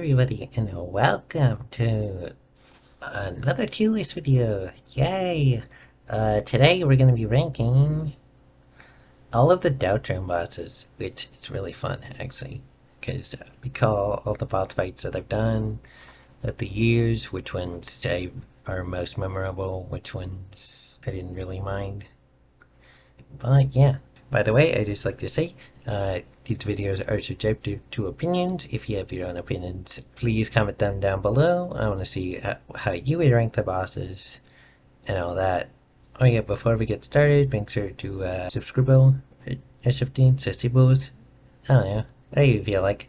everybody, and welcome to another tier list video. Yay! Today we're going to be ranking all of the Deltarune bosses, which is really fun actually, because we call all the boss fights that I've done at the years, which ones are most memorable, which ones I didn't really mind. But yeah. By the way, I just like to say, these videos are subjective to opinions. If you have your own opinions, please comment them down below. I want to see how you would rank the bosses and all that. Oh yeah, before we get started, make sure to subscribe, S15, Sissibos. I don't know, whatever you feel like.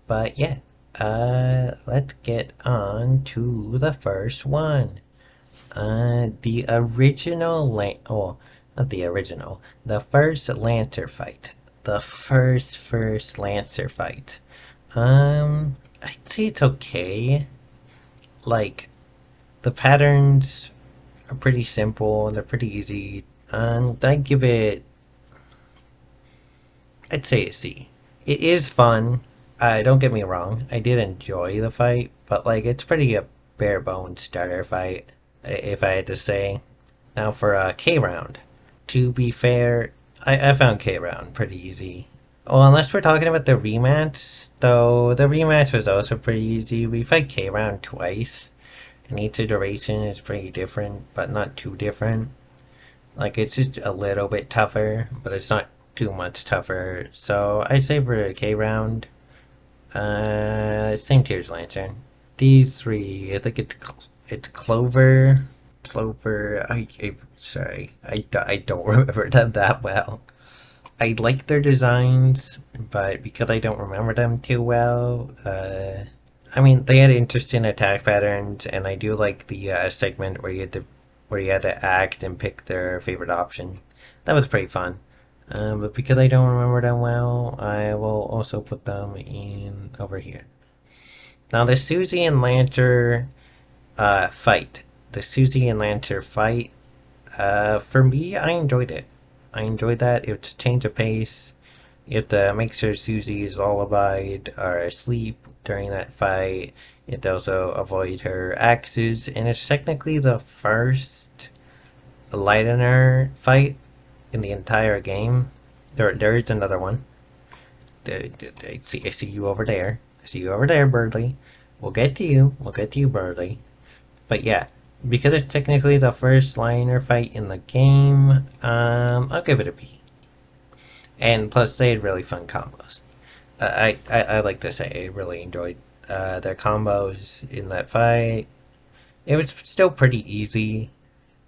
But yeah, let's get on to the first one. The original not the original. The first Lancer fight. The first Lancer fight. I'd say it's okay. Like, the patterns are pretty simple. They're pretty easy. And I'd give it... I'd say a C. It is fun. Don't get me wrong. I did enjoy the fight. But, like, it's pretty a bare bones starter fight, if I had to say. Now for a K round. To be fair, I found K round pretty easy. Well, unless we're talking about the rematch, though the rematch was also pretty easy. We fight K round twice, and each iteration is pretty different, but not too different. Like, it's just a little bit tougher, but it's not too much tougher. So I'd say for K round, same tier as Lancer. These three, I think it's Clover. Sorry, I don't remember them that well. I like their designs, but because I don't remember them too well, I mean, they had interesting attack patterns, and I do like the segment where you had to act and pick their favorite option. That was pretty fun. But because I don't remember them well, I will also put them in over here. Now the Susie and Lancer fight. The Susie and Lancer fight, for me, I enjoyed it. I enjoyed that. It's a change of pace. You have to make sure Susie's lullaby are asleep during that fight. You have to also avoid her axes. And it's technically the first Lightner fight in the entire game. There is another one. I see you over there. I see you over there, Birdley. We'll get to you. We'll get to you, Birdley. But yeah. Because it's technically the first Lightner fight in the game, I'll give it a B. And plus, they had really fun combos. I like to say I really enjoyed their combos in that fight. It was still pretty easy,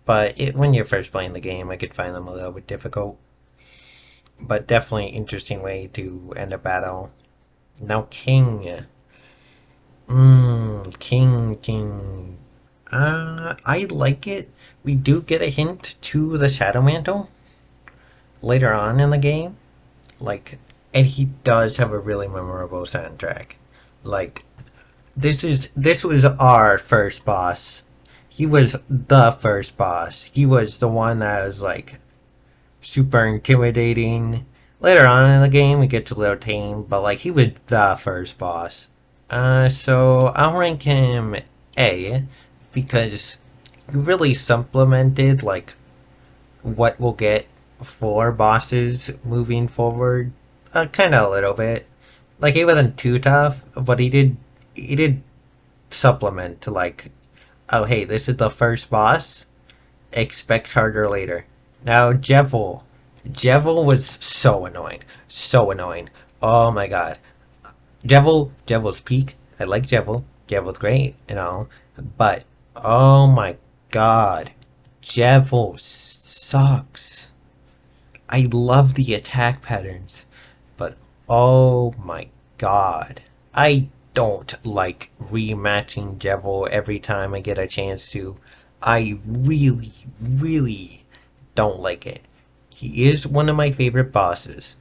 but when you're first playing the game, I could find them a little bit difficult. But definitely an interesting way to end a battle. Now King. King. I like it. We do get a hint to the Shadow Mantle later on in the game. Like, and he does have a really memorable soundtrack. Like, this was our first boss. He was the first boss. He was the one that was like super intimidating. Later on in the game, it gets a little tame, but like he was the first boss. So I'll rank him A. Because you really supplemented like what we'll get for bosses moving forward, kind of a little bit. Like he wasn't too tough, but he did supplement to like, oh hey, this is the first boss. Expect harder later. Now Jevil was so annoying, so annoying. Oh my god, Jevil's peak. I like Jevil. Jevil's great, you know, but. Oh my god. Jevil sucks. I love the attack patterns, but oh my god. I don't like rematching Jevil every time I get a chance to. I really don't like it. He is one of my favorite bosses,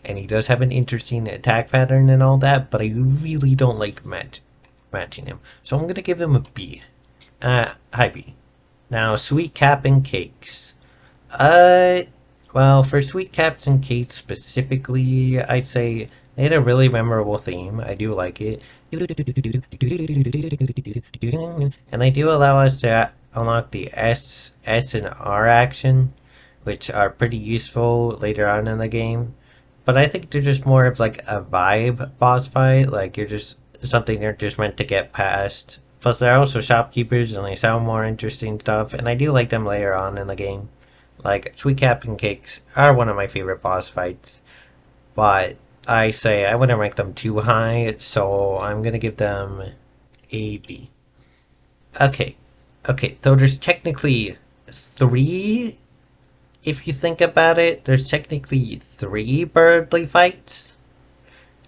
and he does have an interesting attack pattern and all that, but I really don't like matching him. So I'm gonna give him a B. High B. Now, sweet cap and cakes. Well, for sweet caps and cakes specifically, I'd say They had a really memorable theme. I do like it. And they do allow us to unlock the S and R action, which are pretty useful later on in the game. But I think they're just more of like a vibe boss fight. Like you're just something they're just meant to get past. Plus, they're also shopkeepers and they sell more interesting stuff. And I do like them later on in the game. Like Sweet Captain Cakes are one of my favorite boss fights. But I say I wouldn't rank them too high, so I'm gonna give them a B. Okay, okay, so there's technically three, if you think about it, there's technically three Birdley fights.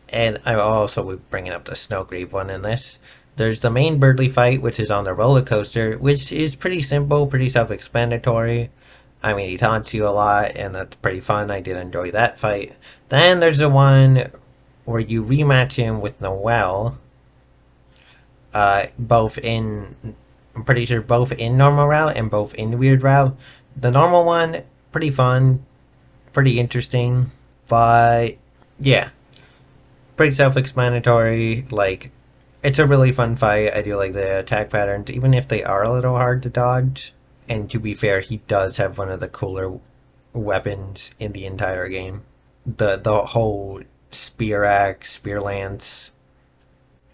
And I also will be bringing up the Snowgrave one in this. There's the main Birdley fight, which is on the roller coaster, which is pretty simple, pretty self-explanatory. I mean, he taunts you a lot, and that's pretty fun. I did enjoy that fight. Then there's the one where you rematch him with Noel, both in, I'm pretty sure both in normal route and both in weird route. The normal one, pretty fun, pretty interesting, but yeah, pretty self-explanatory. Like, it's a really fun fight. I do like the attack patterns, even if they are a little hard to dodge. And to be fair, he does have one of the cooler weapons in the entire game. The whole spear axe, spear lance.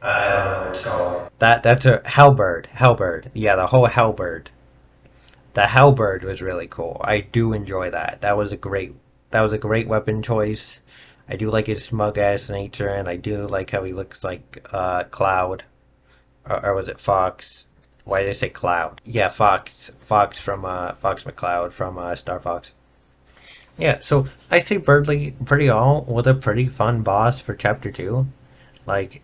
I don't know what it's called. That's a halberd. Halberd. Yeah, the whole halberd. The halberd was really cool. I do enjoy that. That was a great weapon choice. I do like his smug ass nature, and I do like how he looks like Cloud, or was it Fox? Why did I say Cloud? Yeah, Fox. Fox from Fox McCloud from Star Fox. Yeah, so I say Birdley pretty all with a pretty fun boss for chapter two. Like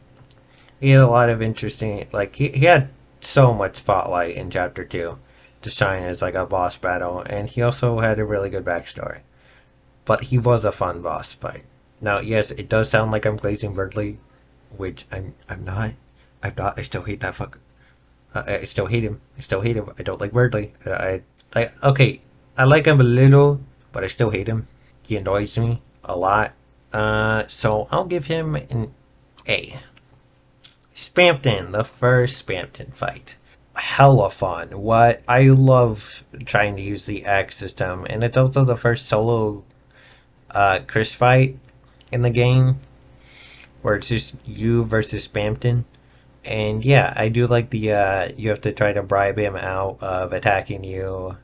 he had a lot of interesting like he had so much spotlight in chapter two to shine as like a boss battle, and he also had a really good backstory. But he was a fun boss fight. Now, yes, it does sound like I'm glazing Birdley, which I'm not. I'm not. I still hate that fuck. I still hate him. I still hate him. I don't like Birdley. Okay, I like him a little, but I still hate him. He annoys me a lot. So I'll give him an A. Spamton, the first Spamton fight. Hella fun. What I love trying to use the axe system, and it's also the first solo Chris fight in the game where it's just you versus Spamton. And yeah, I do like the you have to try to bribe him out of attacking you.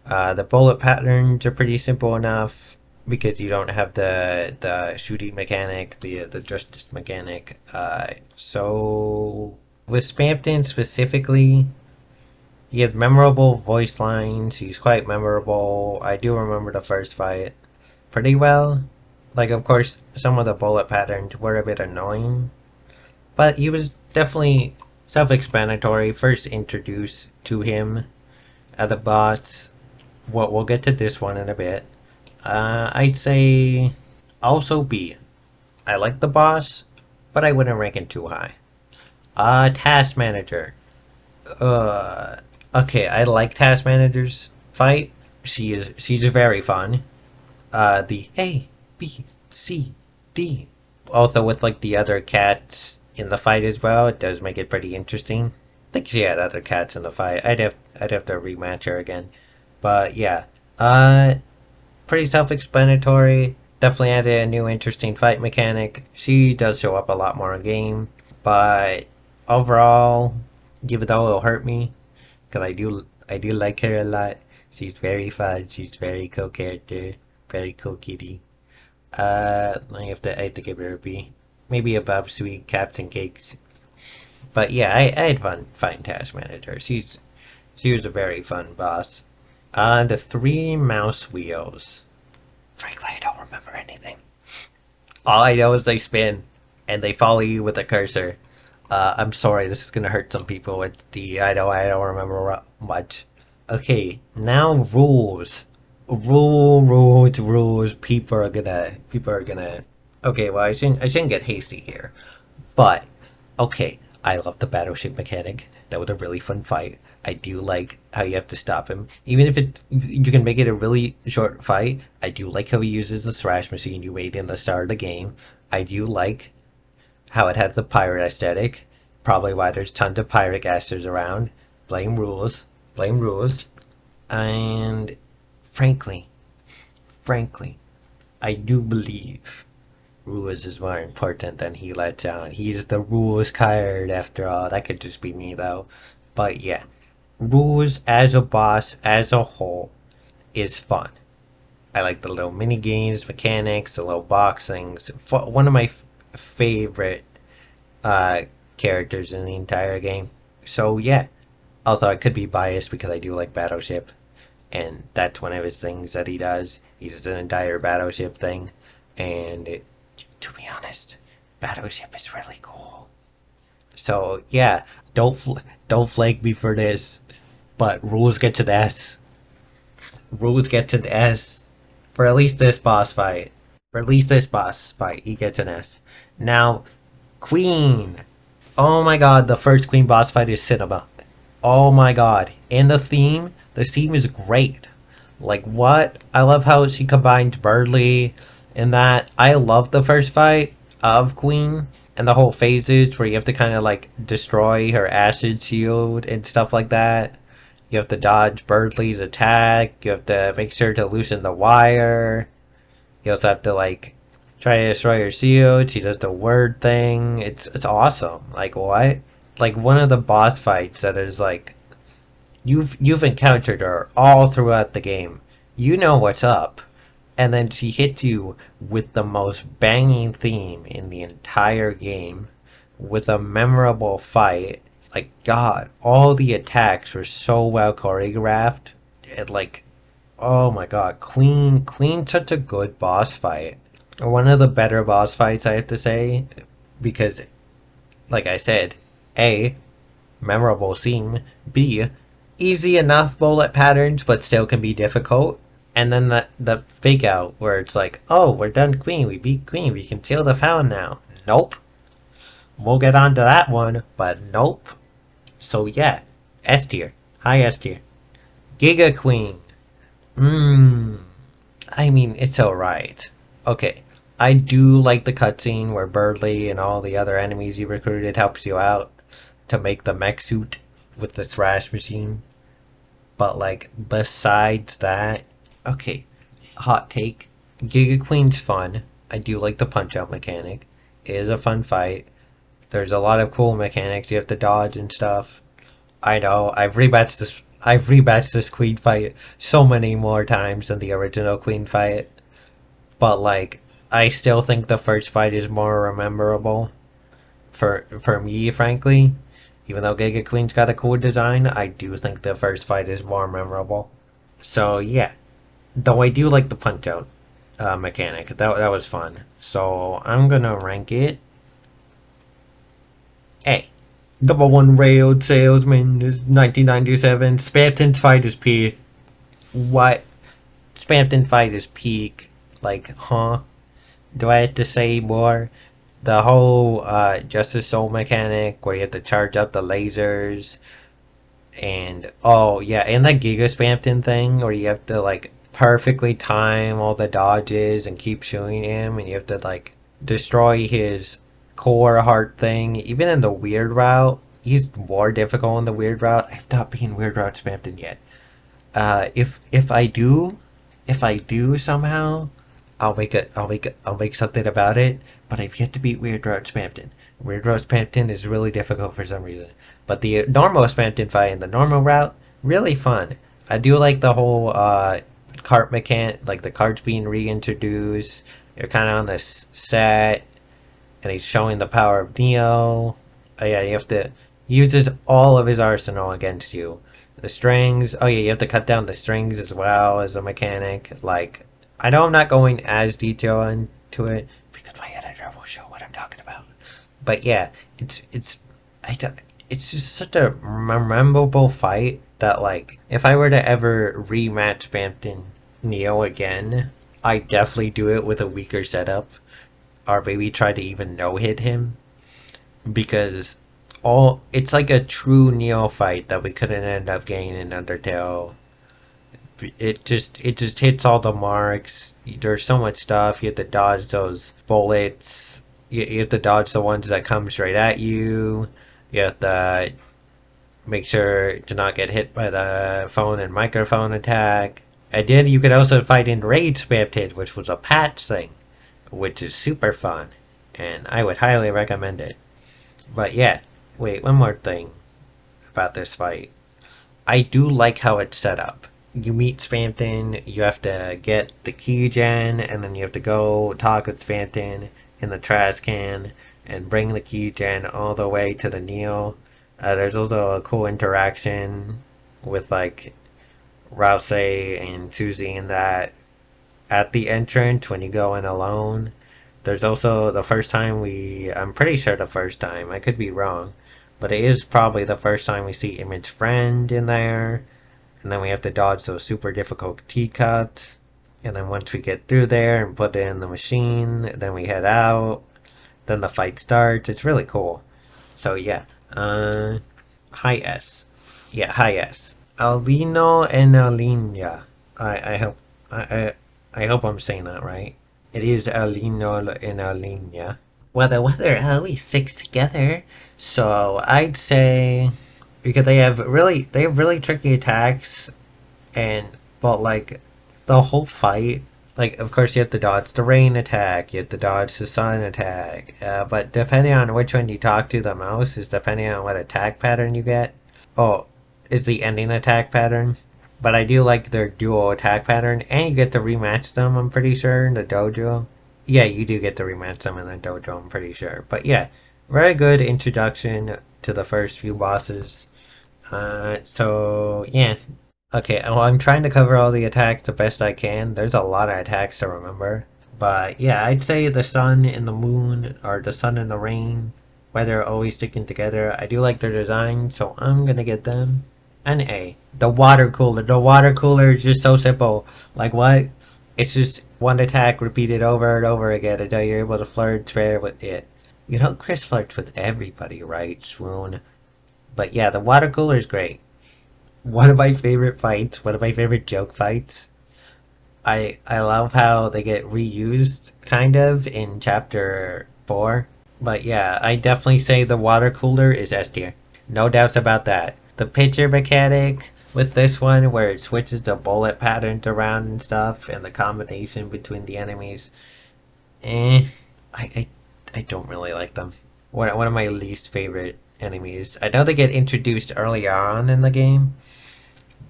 The bullet patterns are pretty simple enough because you don't have the shooting mechanic, the justice mechanic. So with Spamton specifically, he has memorable voice lines. He's quite memorable. I do remember the first fight pretty well. Like, of course, some of the bullet patterns were a bit annoying, but he was definitely self-explanatory. First introduced to him as a boss. We'll get to this one in a bit. I'd say also B. I like the boss, but I wouldn't rank him too high. Task Manager. Okay, I like Task Manager's fight. She's very fun. The A, B, C, D. Also with like the other cats in the fight as well, it does make it pretty interesting. I think she had other cats in the fight. I'd have to rematch her again. But yeah. Pretty self-explanatory. Definitely added a new interesting fight mechanic. She does show up a lot more in game, but overall, even though it'll hurt me, because I do like her a lot. She's very fun. She's very cool character. Very cool kitty. I have to give her a B. Maybe above Sweet Captain Cakes. But yeah, I had fun fighting Task Manager. She was a very fun boss. The three mouse wheels. Frankly, I don't remember anything. All I know is they spin, and they follow you with a cursor. I'm sorry, this is gonna hurt some people. It's the I don't remember much. Okay, now rules. Rules. People are gonna. Okay, well I shouldn't get hasty here, but okay. I love the battleship mechanic. That was a really fun fight. I do like how you have to stop him. Even if you can make it a really short fight, I do like how he uses the thrash machine you made in the start of the game. I do like how it has the pirate aesthetic. Probably why there's tons of pirate casters around. Blame rules. Blame rules. And frankly, frankly, I do believe rules is more important than he lets on. He's the rules card after all. That could just be me though. But yeah, rules as a boss as a whole is fun. I like the little mini games, mechanics, the little box things. One of my favorite uh, characters in the entire game. So yeah, also I could be biased because I do like Battleship, and that's one of his things that he does. He does an entire Battleship thing, and to be honest, Battleship is really cool. So yeah, don't flake me for this, but rules get to the S. Rules get to the S for at least this boss fight. For at least this boss fight, he gets an S. Now, Queen. Oh my god, the first Queen boss fight is cinema. Oh my god. And the theme is great. Like what? I love how she combines Birdley and that. I love the first fight of Queen and the whole phases where you have to kind of like destroy her acid shield and stuff like that. You have to dodge Birdley's attack. You have to make sure to loosen the wire. You also have to like try to destroy her shield. She does the word thing. It's awesome. Like what? Like one of the boss fights that is like you've encountered her all throughout the game. You know what's up. And then she hits you with the most banging theme in the entire game with a memorable fight. Like God, all the attacks were so well choreographed. And like oh my God, Queen such a good boss fight. One of the better boss fights I have to say because like I said, A, memorable scene, B, easy enough bullet patterns but still can be difficult. And then the fake out where it's like, oh, we're done Queen, we beat Queen, we can seal the fountain now. Nope. We'll get on to that one, but nope. So yeah, S tier. High S tier. Giga Queen. I mean, it's alright. Okay, I do like the cutscene where Birdley and all the other enemies you recruited helps you out to make the mech suit with the thrash machine. But like, besides that, okay, hot take. Giga Queen's fun. I do like the punch out mechanic. It is a fun fight. There's a lot of cool mechanics. You have to dodge and stuff. I know. I've rematched this Queen fight so many more times than the original Queen fight. But like, I still think the first fight is more memorable for me, frankly. Even though Giga Queen's got a cool design, I do think the first fight is more memorable. So yeah, though I do like the punch out mechanic. That was fun. So I'm gonna rank it A. Number one railed salesman is 1997. Spamton fight is peak. What? Spamton fight is peak. Like, huh? Do I have to say more? The whole Justice Soul mechanic where you have to charge up the lasers. And, oh, yeah, and that Giga Spamton thing where you have to, like, perfectly time all the dodges and keep shooting him. And you have to, like, destroy his core heart thing. Even in the weird route, he's more difficult in the weird route. I've not been weird route Spamton yet. If I do somehow, I'll make something about it. But I've yet to beat Weird Route Spamton. Weird Route Spamton is really difficult for some reason. But the normal Spamton fight and the normal route, really fun. I do like the whole cart mechanic, like the carts being reintroduced. You're kind of on this set, and he's showing the power of Neo. Oh yeah, you have to uses all of his arsenal against you. The strings. Oh yeah, you have to cut down the strings as well as a mechanic. Like, I know I'm not going as detailed into it because my editor will show what I'm talking about. But yeah, it's just such a memorable fight that like if I were to ever rematch Spamton Neo again, I definitely do it with a weaker setup, or maybe try to even no hit him because it's like a true neophyte that we couldn't end up getting in Undertale. It just hits all the marks. There's so much stuff. You have to dodge those bullets. You have to dodge the ones that come straight at you. You have to make sure to not get hit by the phone and microphone attack. You could also fight in Raid Spamton, which was a patch thing, which is super fun, and I would highly recommend it. But yeah, wait, one more thing about this fight. I do like how it's set up. You meet Spamton, you have to get the key gen, and then you have to go talk with Spamton in the trash can and bring the key gen all the way to the Neo. There's also a cool interaction with like Rouse and Susie in that at the entrance when you go in alone. There's also the first time I'm pretty sure the first time, I could be wrong, but it is probably the first time we see Image Friend in there. And then we have to dodge those super difficult teacups. And then once we get through there and put it in the machine, then we head out. Then the fight starts. It's really cool. So yeah, high S. Yeah, high S. Albino and Alina. I hope I hope I'm saying that right. It is Albino and Alina. Well, the weather always sticks together. So I'd say because they have really tricky attacks, and but like the whole fight, like of course you have to dodge the rain attack, you have to dodge the sun attack, but depending on which one you talk to the most is depending on what attack pattern you get. Oh, is the ending attack pattern. But I do like their dual attack pattern, and you get to rematch them, I'm pretty sure, in the dojo. Yeah, you do get to rematch them in the dojo, I'm pretty sure. But yeah, very good introduction to the first few bosses. So yeah. Okay, well, I'm trying to cover all the attacks the best I can. There's a lot of attacks to remember. But yeah, I'd say the sun and the moon, or the sun and the rain, why they're always sticking together. I do like their design, so I'm gonna get them an A. The water cooler. The water cooler is just so simple. Like what? It's just one attack repeated over and over again until you're able to flirt fair with it. You know, Chris flirts with everybody, right, Swoon? But yeah, the water cooler is great. One of my favorite fights, one of my favorite joke fights. I love how they get reused, kind of, in chapter 4. But yeah, I definitely say the water cooler is S tier. No doubts about that. The picture mechanic with this one, where it switches the bullet patterns around and stuff, and the combination between the enemies, eh, I, I, I don't really like them. One of my least favorite enemies. I know they get introduced earlier on in the game,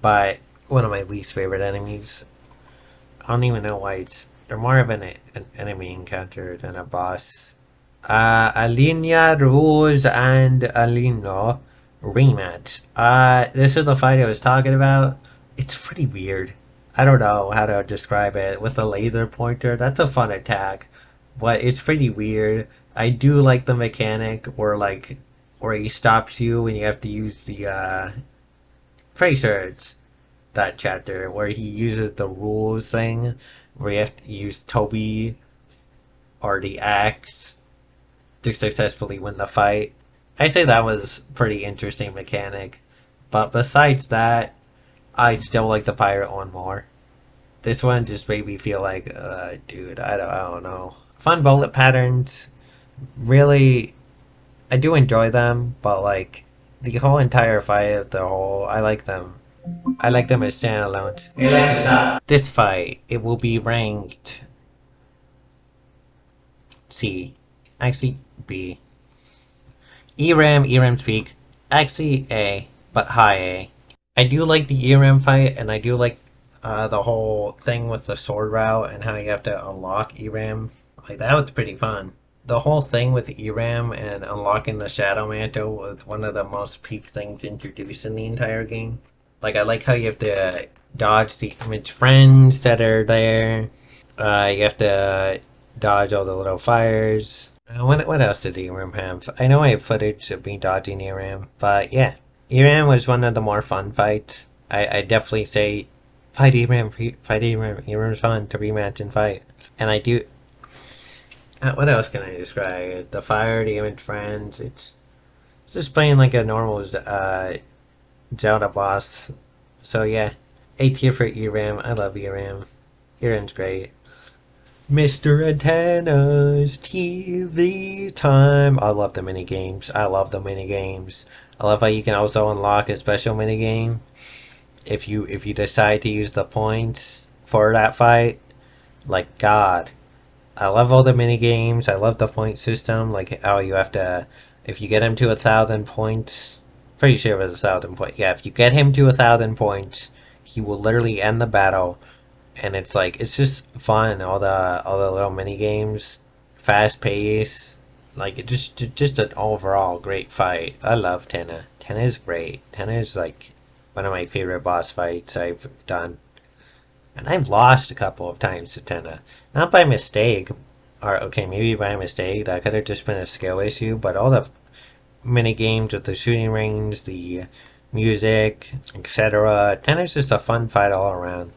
but one of my least favorite enemies. I don't even know why they're more of an enemy encounter than a boss. Alina Rouge and Alino rematch. This is the fight I was talking about. It's pretty weird. I don't know how to describe it. With the laser pointer, that's a fun attack, but it's pretty weird. I do like the mechanic where he stops you and you have to use the pretty sure it's that chapter where he uses the rules thing where you have to use Toby or the axe to successfully win the fight. I say that was pretty interesting mechanic. But besides that, I still like the pirate one more. This one just made me feel like, dude, I don't know. Fun bullet patterns. Really, I do enjoy them, but like the whole entire fight, I like them. I like them as standalones. This fight, it will be ranked C. Actually, B. ERAM speak. Actually, A, but high A. I do like the ERAM fight, and I do like the whole thing with the sword route and how you have to unlock ERAM. Like, that was pretty fun. The whole thing with ERAM and unlocking the Shadow Mantle was one of the most peak things introduced in the entire game. Like, I like how you have to dodge the image friends that are there. You have to dodge all the little fires. What else did ERAM have? I know I have footage of me dodging ERAM, but yeah. ERAM was one of the more fun fights. I definitely say fight ERAM, ERAM's fun to rematch and fight. And I do... what else can I describe? The fire, the image friends, it's Just playing like a normal Zelda boss. So yeah, A tier for ERAM. I love ERAM. ERAM's great. Mr. Antenna's TV time. I love the mini games. I love the mini games. I love how you can also unlock a special mini game if you decide to use the points for that fight. Like God, I love all the mini games. I love the point system. Like how you have to, if you get him to 1,000 points, pretty sure it was 1,000 points. Yeah, if you get him to 1,000 points, he will literally end the battle, and it's like it's just fun. All the little mini games, fast pace. Like it just an overall great fight. I love Tenna. Tenna is great. Tenna is like one of my favorite boss fights I've done. And I've lost a couple of times to Tenna. Not by mistake, or okay, maybe by mistake, that could have just been a skill issue, but all the mini games with the shooting range, the music, etc. Tenna's just a fun fight all around.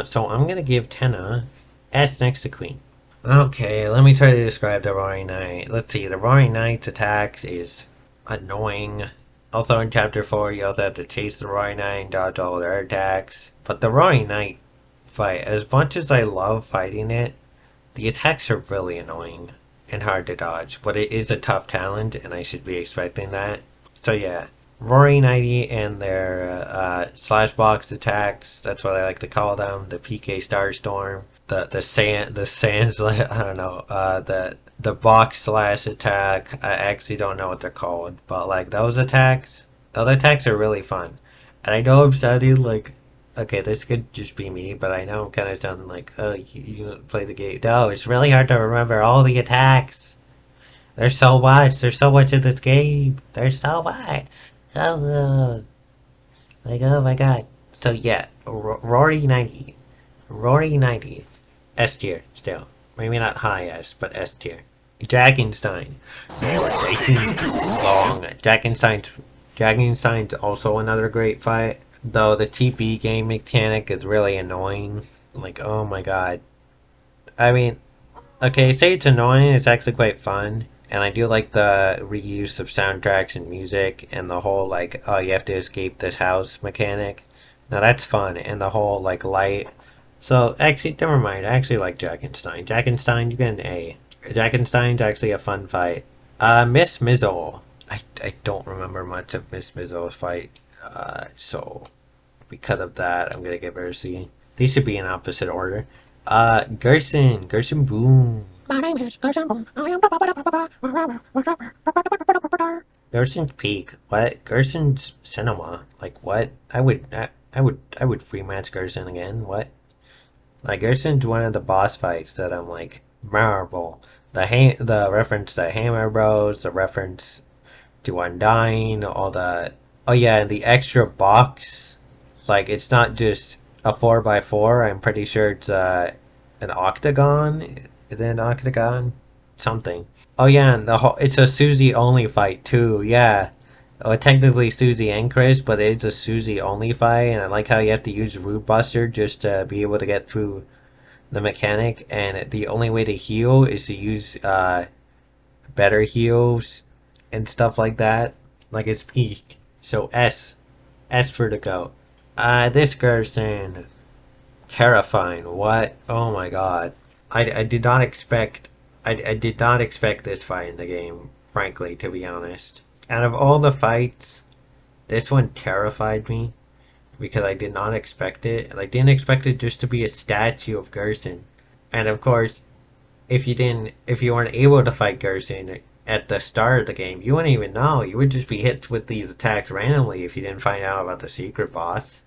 So I'm gonna give Tenna S next to Queen. Okay, let me try to describe the Roaring Knight. Let's see, the Roaring Knight's attacks is annoying. Also in Chapter 4, you also have to chase the Roaring Knight and dodge all their attacks. But the Roaring Knight fight, as much as I love fighting it, the attacks are really annoying and hard to dodge, but it is a tough talent and I should be expecting that. So yeah, Roaring Knighty and their slash box attacks, that's what I like to call them, the PK Starstorm, the sands I don't know, the box slash attack, I actually don't know what they're called, but like those attacks are really fun. And I know I'm sounding like, okay, this could just be me, but I know I'm kind of sounding like, oh, you play the game. No, it's really hard to remember all the attacks. There's so much. There's so much in this game. There's so much. Oh, like, oh my god. So yeah, Rory 90. Rory 90. S tier, still. Maybe not high S, but S tier. Dragonstein. Taking too long. Dragonstein's also another great fight. Though the TP game mechanic is really annoying. Like, oh my god. I mean, okay, say it's annoying, it's actually quite fun. And I do like the reuse of soundtracks and music and the whole, like, oh, you have to escape this house mechanic. Now that's fun. And the whole, like, light. So, actually, never mind. I actually like Dragonstein. Dragonstein, you get an A. Dragonstein's actually a fun fight. Miss Mizzle. I don't remember much of Miss Mizzle's fight. So because of that, I'm gonna give her a C. These should be in opposite order. Gerson Boom. My name is Gerson Boom. I am Gerson's Peak. What? Gerson's Cinema. Like what? I would free match Gerson again. What? Like Gerson's one of the boss fights that I'm like memorable. The reference to Hammer Bros, the reference to Undying, all the, oh yeah, and the extra box, like it's not just a 4x4. I'm pretty sure it's an octagon. Is it an octagon? Something. Oh yeah, and it's a Susie only fight too. Yeah. Oh, technically Susie and Chris, but it's a Susie only fight, and I like how you have to use Root Buster just to be able to get through the mechanic, and the only way to heal is to use better heals and stuff like that. Like it's peak. So S for the go. This Gerson. Terrifying. What? Oh my god. I did not expect I did not expect this fight in the game, frankly, to be honest. Out of all the fights, this one terrified me because I did not expect it. I didn't expect it just to be a statue of Gerson. And of course, if you weren't able to fight Gerson at the start of the game, you wouldn't even know. You would just be hit with these attacks randomly if you didn't find out about the secret boss.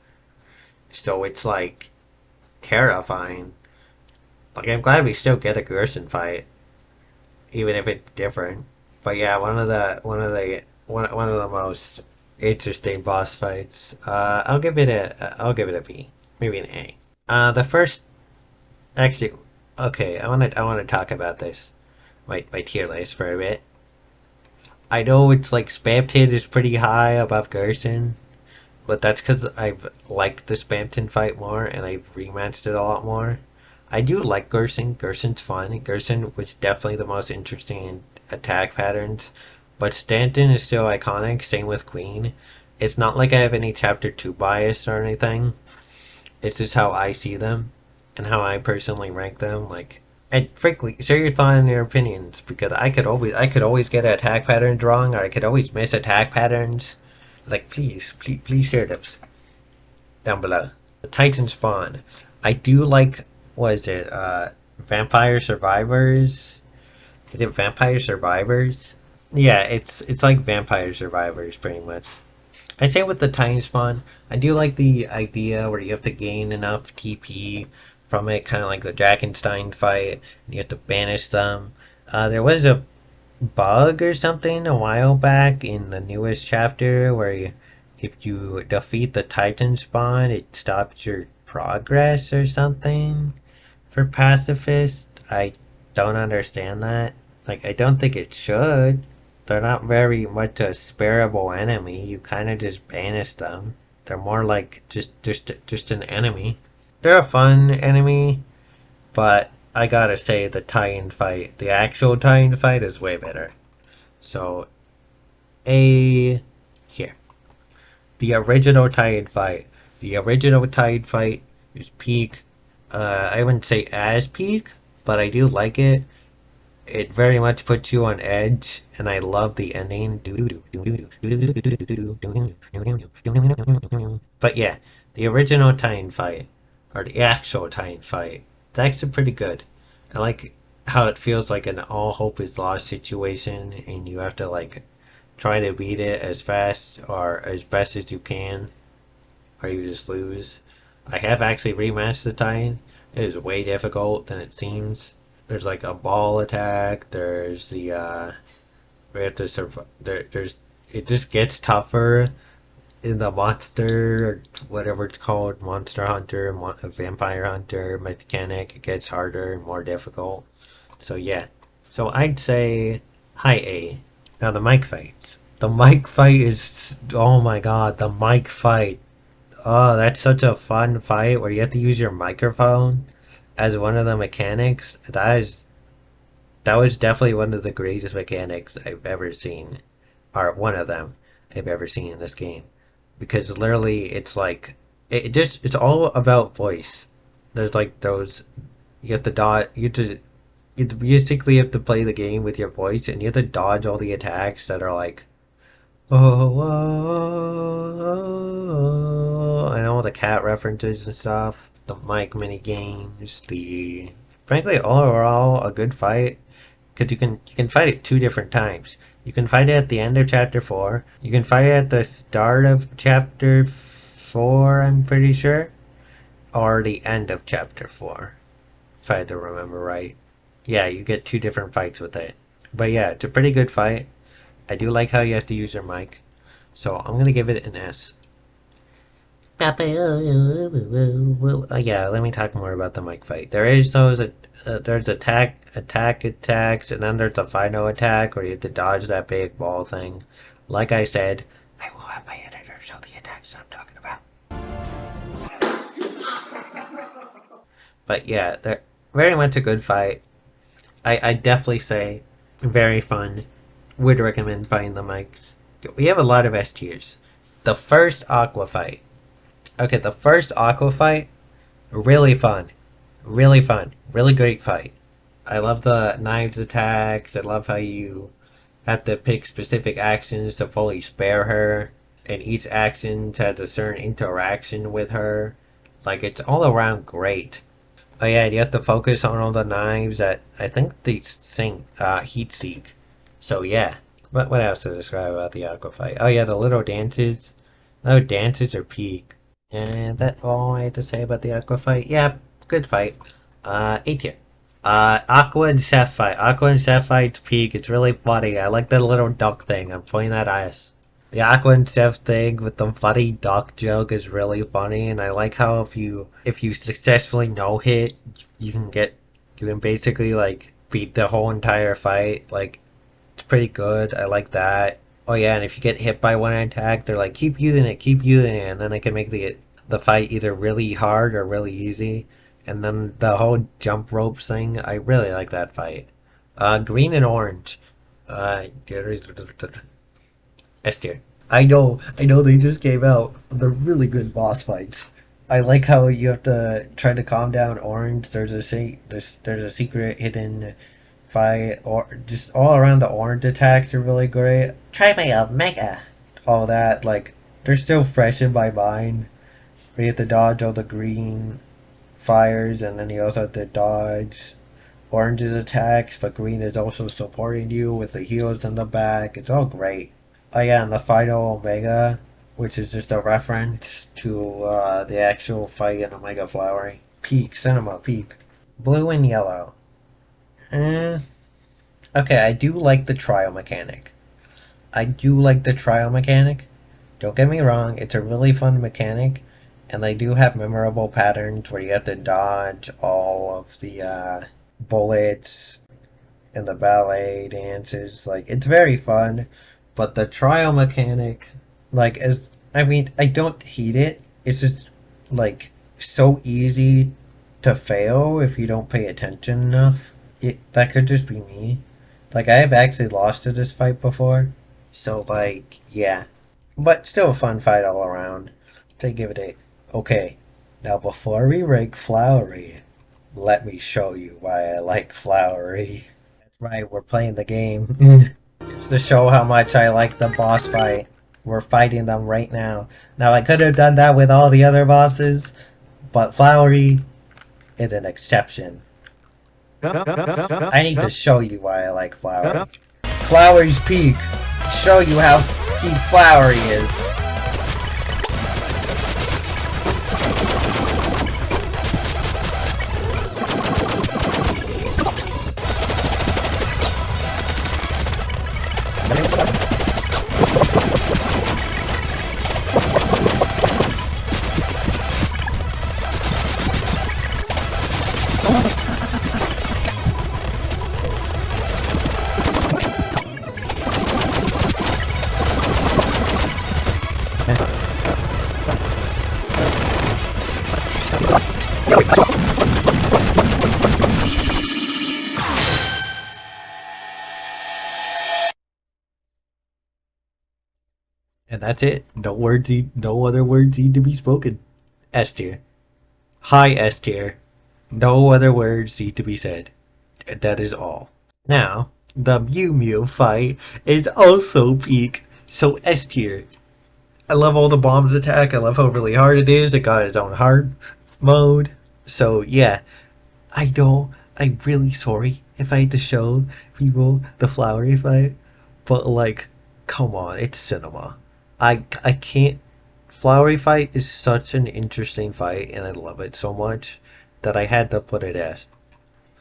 So it's like terrifying. Like I'm glad we still get a Gerson fight, even if it's different. But yeah, one of the most interesting boss fights. I'll give it a B, maybe an A. The first, actually, okay, I wanna talk about this, my tier list for a bit. I know it's like Spamton is pretty high above Gerson, but that's because I've liked the Spamton fight more and I've rematched it a lot more. I do like Gerson. Gerson's fun. Gerson was definitely the most interesting in attack patterns. But Stanton is still iconic, same with Queen. It's not like I have any chapter 2 bias or anything. It's just how I see them and how I personally rank them. Like, and frankly, share your thoughts and your opinions because I could always get attack patterns wrong, or I could always miss attack patterns. Like, please share those down below. The Titan spawn. I do like, what is it, Vampire Survivors? Is it Vampire Survivors? Yeah, it's like Vampire Survivors, pretty much. I say with the Titan spawn, I do like the idea where you have to gain enough TP from it, kind of like the Drakenstein fight, and you have to banish them. There was a bug or something a while back in the newest chapter where if you defeat the Titan spawn, it stops your progress or something for pacifist. I don't understand that. Like, I don't think it should. They're not very much a spareable enemy. You kind of just banish them. They're more like just an enemy. They're a fun enemy, but I gotta say the Titan fight, the actual Titan fight, is way better. So, A here. The original Titan fight. The original Titan fight is peak. I wouldn't say as peak, but I do like it. It very much puts you on edge, and I love the ending. But yeah, the original Titan fight, or the actual Titan fight, it's actually pretty good. I like how it feels like an all hope is lost situation, and you have to like try to beat it as fast or as best as you can, or you just lose. I have actually rematched the Titan. It is way difficult than it seems. There's like a ball attack. There's the we have to survive. There's it just gets tougher in the monster or whatever it's called, monster hunter, vampire hunter mechanic. It gets harder and more difficult. So yeah. So I'd say high A. Now the mic fights. The mic fight is, oh my god, the mic fight. Oh, that's such a fun fight where you have to use your microphone as one of the mechanics. That was definitely one of the greatest mechanics I've ever seen, or one of them I've ever seen in this game, because literally it's like it's all about voice. There's like those you have to dodge. You basically have to play the game with your voice, and you have to dodge all the attacks that are like oh, and all the cat references and stuff. The mic mini games. The frankly overall a good fight because you can fight it two different times. You can fight it at the end of chapter 4. You can fight it at the start of chapter 4, I'm pretty sure, or the end of chapter 4, if I had to remember right. Yeah, you get two different fights with it. But yeah, it's a pretty good fight. I do like how you have to use your mic, so I'm gonna give it an S. Yeah, let me talk more about the mic fight. There's attacks, and then there's the final attack where you have to dodge that big ball thing. Like I said, I will have my editor show the attacks I'm talking about. But yeah, they're very much a good fight. I definitely say very fun. Would recommend fighting the mics. We have a lot of S tiers. The first Aqua fight. Okay, the first Aqua fight, really fun. Really fun. Really great fight. I love the knives attacks. I love how you have to pick specific actions to fully spare her. And each action has a certain interaction with her. Like, it's all around great. Oh yeah, you have to focus on all the knives that I think they heat seek. So yeah. What else to describe about the Aqua fight? Oh yeah, the little dances. No, dances are peak. And that's all I had to say about the Aqua fight. Yeah, good fight. A tier. Aqua and Seth fight. Aqua and Seth fight's peak. It's really funny. I like the little duck thing. I'm pointing that eyes. The Aqua and Seth thing with the funny duck joke is really funny, and I like how if you successfully no hit, you can basically like beat the whole entire fight. Like it's pretty good. I like that. Oh yeah, and if you get hit by one attack, they're like keep keep using it, and then they can make the fight either really hard or really easy. And then the whole jump ropes thing, I really like that fight. Green and orange. There is S tier. I know they just came out. They're really good boss fights. I like how you have to try to calm down Orange. There's a secret hidden fight, or just all around the Orange attacks are really great. Try my Omega. All that, like, they're still fresh in my mind. We have to dodge all the green fires, and then you also have to dodge Orange's attacks, but green is also supporting you with the heals in the back. It's all great. Oh yeah, and the final Omega, which is just a reference to the actual fight in Omega Flowey. Peak, Cinema Peak. Blue and yellow. Eh, okay, I do like the trial mechanic. I do like the trial mechanic. Don't get me wrong, it's a really fun mechanic, and they do have memorable patterns where you have to dodge all of the bullets and the ballet dances. Like, it's very fun, but the trial mechanic, like, as I mean, I don't hate it. It's just like so easy to fail if you don't pay attention enough. That could just be me. Like, I have actually lost to this fight before, so like, yeah, but still a fun fight all around. So give it a okay. Now before we rank Flowey, let me show you why I like Flowey. Right, we're playing the game. Just to show how much I like the boss fight. We're fighting them right now. Now, I could have done that with all the other bosses, but Flowey is an exception. I need to show you why I like Flowey. Flowey's peak. Show you how peak Flowey is. And that's it. No other words need to be spoken. S tier. High S tier. No other words need to be said. That is all. Now, the Mew Mew fight is also peak. So S tier. I love all the bombs attack. I love how really hard it is. It got its own hard mode. So yeah, I know I'm really sorry if I had to show people the Flowey fight, but like, come on, it's cinema. I can't. Flowey fight is such an interesting fight, and I love it so much that I had to put it S.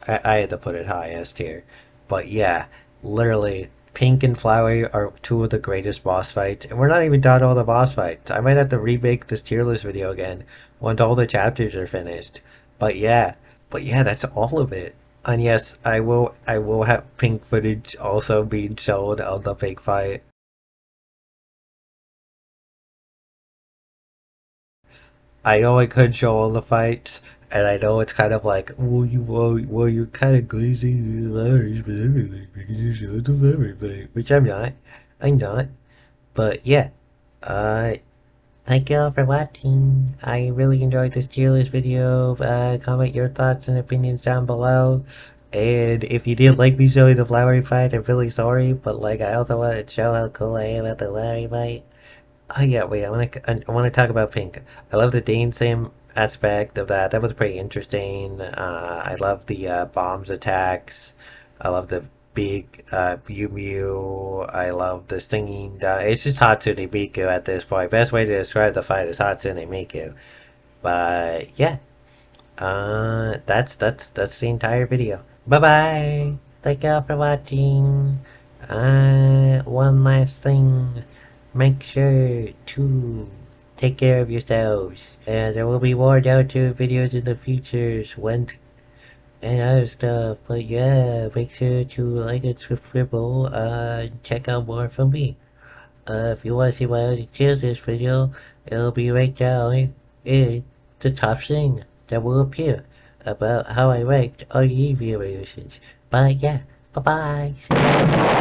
I had to put it high S tier. But yeah, literally, Pink and Flowey are two of the greatest boss fights, and we're not even done all the boss fights. I might have to remake this tier list video again once all the chapters are finished. But yeah, that's all of it. And yes, I will have Pink footage also being shown of the Pink fight. I know I could show all the fights, and I know it's kind of like, well, you're kind of glazing the letters specifically because you showed the memory fight, which I'm not. I'm not. But yeah, uh, thank you all for watching. I really enjoyed this tier list video. Comment your thoughts and opinions down below. And if you didn't like me showing the Flowey fight, I'm really sorry. But like, I also wanted to show how cool I am at the Flowey fight. Oh yeah, wait, I want to talk about Pink. I love the Dane Sim aspect of that. That was pretty interesting. I love the bombs attacks. I love the big Mew Mew. I love the singing. It's just Hatsune Miku at this point. Best way to describe the fight is Hatsune Miku. But yeah, that's the entire video. Bye bye. Thank y'all for watching. One last thing. Make sure to take care of yourselves. And there will be more Deltarune videos in the futures and other stuff. But yeah, make sure to like and subscribe. Check out more from me. If you want to see my other tier list video, it'll be right down in the top thing that will appear about how I ranked all the evolutions. But yeah, bye bye. See ya.